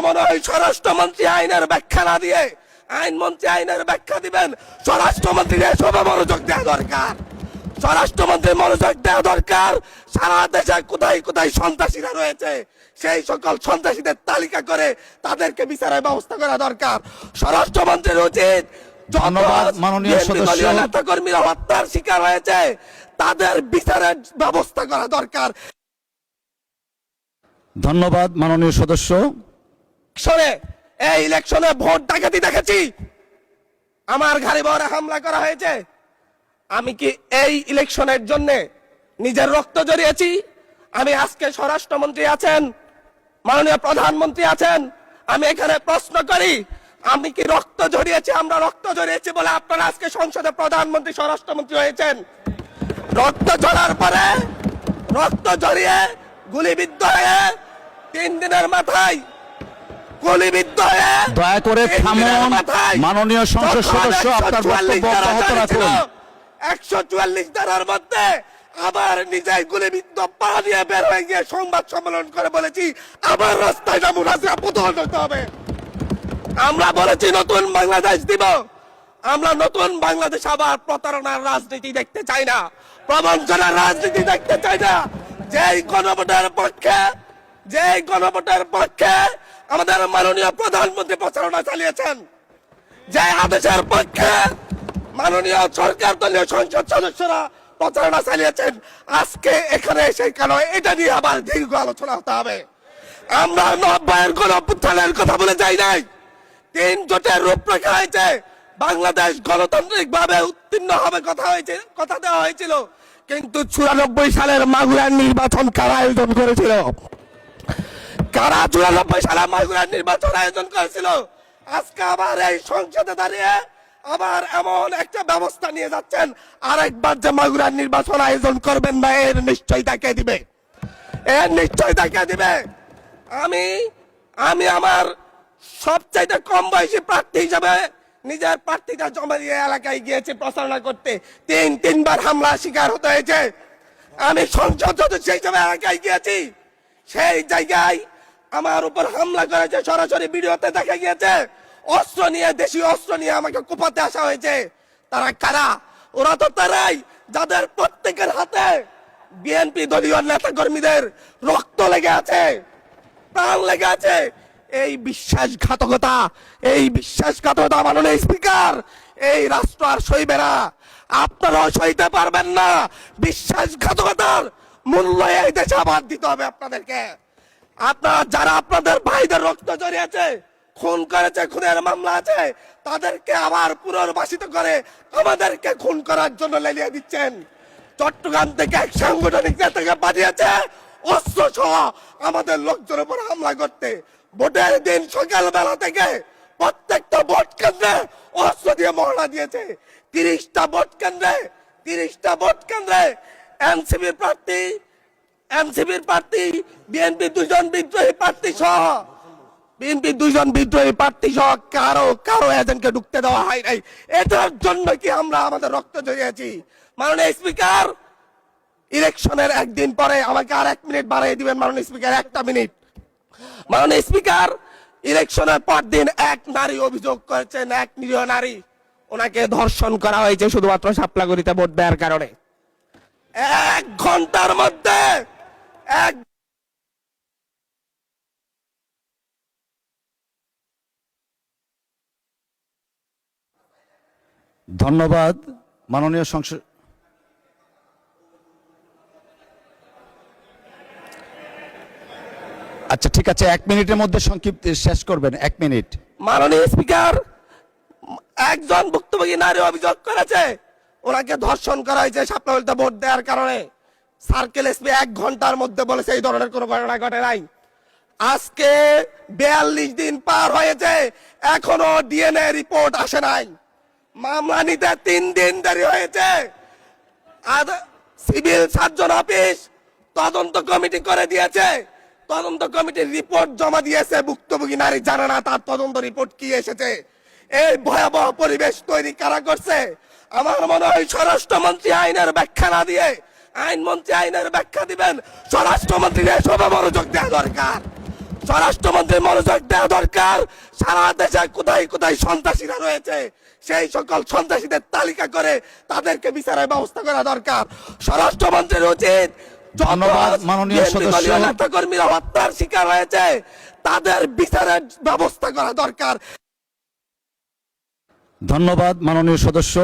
মনে হয় স্বরাষ্ট্রমন্ত্রী আইনের ব্যাখ্যা না দিয়ে আইনমন্ত্রী আইনের ব্যাখ্যা দিবেন। স্বরাষ্ট্রমন্ত্রীর এসবে মনোযোগ দেওয়া দরকার। স্বরাষ্ট্রমন্ত্রীর মনোযোগ দেওয়া দরকার। সারা দেশে কোথায় কোথায় সন্ত্রাসীরা রয়েছে সেই সকল সন্ত্রাসীদের তালিকা করে তাদেরকে বিচারের ব্যবস্থা করা দরকার। স্বরাষ্ট্রমন্ত্রীর উচিত ধন্যবাদ মাননীয় সদস্য। নেতা কর্মীরা হত্যার শিকার হয়েছে তাদের বিচারের ব্যবস্থা করা দরকার। ধন্যবাদ মাননীয় সদস্য। এই ইলেকশনে ভোট ডাকাতি দেখেছি, আমার ঘাড়ি বহরে হামলা করা হয়েছে। আমি কি এই ইলেকশনের জন্য নিজের রক্ত জড়িয়েছি? আমি আজকে স্বরাষ্ট্রমন্ত্রী আছেন, মাননীয় প্রধানমন্ত্রী আছেন, আমি এখানে প্রশ্ন করি আমি কি রক্ত জড়িয়েছি? আমরা রক্ত জড়িয়েছি বলে আপনারা আজকে সংসদে প্রধানমন্ত্রী স্বরাষ্ট্রমন্ত্রী হয়েছেন। রক্ত ঝরার পরে রক্ত জড়িয়ে গুলিবিদ্ধ হয়ে 3 দিনের মাথায় গুলিবিদ্ধ হয়ে দয়া করে থামুন মাননীয় সংসদ সদস্য, আপনার বক্তব্য অব্যাহত রাখুন। 144 ধারার মধ্যে আবার নিজে গুলিবিদ্ধ পা দিয়ে বের হয়ে গিয়ে সংবাদ সম্মেলন করে বলেছি আবার রাস্তায় নামুন, হাসিনা পতন হতে হবে। আমরা বলেছি নতুন বাংলাদেশ দিব। আমরা নতুন বাংলাদেশ আবার প্রতারণার রাজনীতি দেখতে চাই না, প্রবঞ্চনার রাজনীতি দেখতে চাই না। যেই গণভোটের পক্ষে আমাদের মাননীয় প্রধানমন্ত্রী প্রচারণা চালিয়েছেন, যে আদেশের পক্ষে মাননীয় সরকার দলীয় সংসদ সদস্যরা প্রচারণা চালিয়েছেন, আজকে এখানে এসে কেন এটা নিয়ে আবার দীর্ঘ আলোচনা হতে হবে? আমরা 90-এর গণঅভ্যুত্থানের কথা বলে যাই নাই। 3 জোটের রূপরেখা হয়েছে, বাংলাদেশ গণতান্ত্রিক ভাবে উত্তীর্ণ হবে কথা দেওয়া হয়েছিল, কিন্তু 94 সালের মাগুরার নির্বাচন কারা আয়োজন করেছিল? কারা 94 সালে মাগুরার নির্বাচন আয়োজন করেছিল? আজকে আবার এই সংসদে দাঁড়িয়ে আবার এমন একটা ব্যবস্থা নিয়ে যাচ্ছেন, আরেকবার যে মাগুরার নির্বাচন আয়োজন করবেন না এর নিশ্চয়তা কে দিবে? এর নিশ্চয়তা কে দিবে? আমি আমার সবচাইতে কম বয়সী প্রার্থী হিসাবে নিজের প্রার্থীটা জমা দিয়ে এলাকায় গিয়েছি প্রচারণা করতে, 3বার হামলা শিকার হতে হয়েছে। আমি সংসদ সদস্য হিসাবে এলাকায় গিয়েছি, সেই জায়গায় আমার উপর হামলা করেছে, সরাসরি ভিডিওতে দেখা গিয়েছে। অস্ত্র নিয়ে, দেশীয় অস্ত্র নিয়ে আমাকে কোপাতে আসা হয়েছে। তারা কারা? ওরা তো তারাই যাদের প্রত্যেকের হাতে বিএনপি দলীয় নেতা কর্মীদের রক্ত লেগে আছে, প্রাণ লেগে আছে। এই বিশ্বাসঘাতকতা মাননীয় স্পিকার, এই রাষ্ট্র আর সইবে না, আপনারাও সইতে পারবেন না। বিশ্বাসঘাতকতার মূল্য এই দেশে আবার দিতে হবে আপনাদেরকে। আপনারা যারা আপনাদের ভাইদের রক্ত জড়িয়েছে, খুন করেছে, খুনের মামলা আছে, তাদেরকে আবার পুনর্বাসিত করে আমাদেরকে খুন করার জন্য লেলিয়ে দিচ্ছেন। চট্টগ্রাম থেকে এক সাংগঠনিক নেতাকে পাঠিয়েছে অস্ত্র সহ আমাদের লোকজনের উপর হামলা করতে। ভোটের দিন সকালবেলা থেকে প্রত্যেকটা ভোট কেন্দ্রে অস্ত্র দিয়ে মহড়া দিয়েছে। 30টা ভোট কেন্দ্রে এনসিপির প্রার্থী, বিএনপি 2জন বিদ্রোহী প্রার্থী সহ কারো এজেন্টকে ঢুকতে দেওয়া হয় নাই। এটার জন্য কি আমরা আমাদের রক্ত জড়িয়েছি? মাননীয় স্পিকার, ইলেকশনের একদিন পরে আমাকে আর 1 মিনিট বাড়িয়ে দিবেন মাননীয় স্পিকার, 1টা মিনিট। মাননীয় স্পিকার, ইলেকশনের পর দিন এক নারী অভিযোগ করেছেন, এক নিরীহ নারী, ওনাকে ধর্ষণ করা হয়েছে শুধুমাত্র শাপলাগুড়িতে ভোট দেওয়ার কারণে। 1 ঘন্টার মধ্যে ধন্যবাদ মাননীয় সংসদ। আচ্ছা ঠিক আছে, 1 মিনিটের মধ্যে সংক্ষিপ্ত শেষ করবেন, 1 মিনিট। মাননীয় স্পিকার, একজন ভুক্তভোগী নারী অভিযোগ করেছে ওনাকে ধর্ষণ করা হয়েছে শাপলাগুড়িতে ভোট দেওয়ার কারণে। সার্কেল এসপি 1 ঘন্টার মধ্যে বলেছে এই ধরনের কোনো ঘটনা ঘটে নাই। আজকে 42 দিন পার হয়েছে, এখনো ডিএনএ রিপোর্ট আসে নাই। মামলা নিতে 3 দিন দেরি হয়েছে। সিভিল সার্জন অফিস তদন্ত কমিটি করে দিয়েছে, তদন্ত কমিটির রিপোর্ট জমা দিয়েছে, ভুক্তভোগী নারী জানে না তার তদন্ত রিপোর্ট কি এসেছে। এই ভয়াবহ পরিবেশ তৈরি কারা করছে? আমার মনে হয় স্বরাষ্ট্রমন্ত্রী আইনের ব্যাখ্যা না দিয়ে আইনমন্ত্রী আইনের ব্যাখ্যা দিবেন। স্বরাষ্ট্রমন্ত্রীর এসবে মনোযোগ দেওয়া দরকার। স্বরাষ্ট্রমন্ত্রীর মনোযোগ দেওয়া দরকার। সারা দেশে কোথায় কোথায় সন্ত্রাসীরা রয়েছে সেই সকল সন্ত্রাসীদের তালিকা করে তাদেরকে বিচারের ব্যবস্থা করা দরকার। স্বরাষ্ট্রমন্ত্রীর উচিত ধন্যবাদ মাননীয় সদস্য। নেতা কর্মীরা হত্যার শিকার হয়েছে তাদের বিচারের ব্যবস্থা করা দরকার। ধন্যবাদ মাননীয় সদস্য।